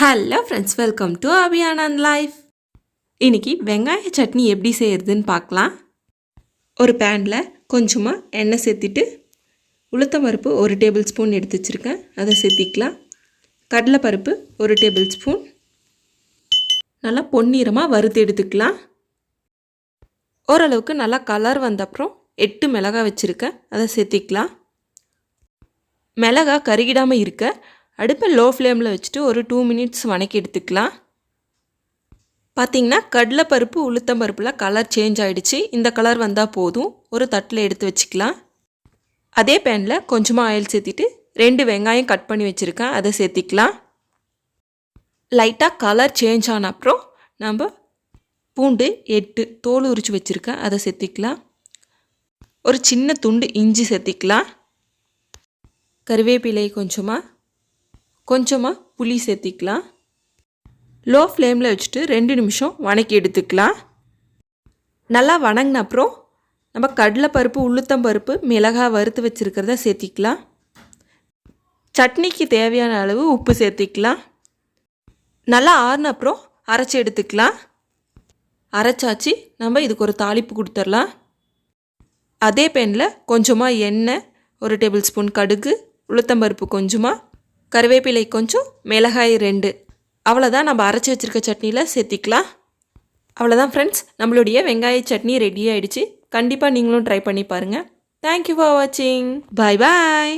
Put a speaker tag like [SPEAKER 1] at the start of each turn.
[SPEAKER 1] Hello friends, welcome to Abhiyanand life. இன்றைக்கி வெங்காய சட்னி எப்படி செய்கிறதுன்னு பார்க்கலாம். ஒரு பேனில் கொஞ்சமாக எண்ணெய் சேர்த்திட்டு உளுத்தம்பருப்பு 1 டேபிள் ஸ்பூன் எடுத்து வச்சுருக்கேன், அதை சேர்த்திக்கலாம். கடலைப்பருப்பு 1 டேபிள் ஸ்பூன் நல்லா பொன்னிறமாக வறுத்து எடுத்துக்கலாம். ஓரளவுக்கு நல்லா கலர் வந்தப்புறம் 8 மிளகாய் வச்சுருக்கேன், அதை சேர்த்திக்கலாம். மிளகாய் கருகிடாமல் இருக்க அடுப்பை லோ ஃப்ளேமில் வச்சுட்டு ஒரு 2 மினிட்ஸ் வணக்கி எடுத்துக்கலாம். பார்த்திங்கன்னா கடலைப்பருப்பு உளுத்தம்பருப்பில் கலர் சேஞ்ச் ஆகிடுச்சு. இந்த கலர் வந்தால் போதும். ஒரு தட்டில் எடுத்து வச்சுக்கலாம். அதே பேனில் கொஞ்சமாக ஆயில் சேர்த்திட்டு 2 வெங்காயம் கட் பண்ணி வச்சுருக்கேன், அதை சேர்த்திக்கலாம். லைட்டாக கலர் சேஞ்ச் ஆன அப்புறம் நம்ம பூண்டு 8 தோல் உரித்து வச்சுருக்கேன், அதை சேர்த்திக்கலாம். ஒரு சின்ன துண்டு இஞ்சி சேர்த்திக்கலாம். கருவேப்பிலை கொஞ்சமாக புளி சேர்த்திக்கலாம். லோ ஃப்ளேமில் வச்சுட்டு 2 நிமிஷம் வணக்கி எடுத்துக்கலாம். நல்லா வணங்கின அப்புறம் நம்ம கடலைப்பருப்பு உளுத்தம்பருப்பு மிளகாய் வறுத்து வச்சுருக்கிறத சேர்த்திக்கலாம். சட்னிக்கு தேவையான அளவு உப்பு சேர்த்திக்கலாம். நல்லா ஆறின அப்புறம் அரைச்சி எடுத்துக்கலாம். அரைச்சாச்சு. நம்ம இதுக்கு ஒரு தாளிப்பு கொடுத்துடலாம். அதே பேனில் கொஞ்சமாக எண்ணெய், 1 டேபிள் ஸ்பூன் கடுகு, உளுத்தம்பருப்பு கொஞ்சமாக, கருவேப்பிலை கொஞ்சம், மிளகாய் 2, அவ்வளோதான். நம்ம அரைச்சி வச்சுருக்க சட்னியில் சேர்த்திக்கலாம். அவ்வளோதான் ஃப்ரெண்ட்ஸ், நம்மளுடைய வெங்காய சட்னி ரெடி ஆகிடுச்சு. கண்டிப்பாக நீங்களும் ட்ரை பண்ணி பாருங்கள். தேங்க்யூ ஃபார் வாட்சிங். பாய் பாய்.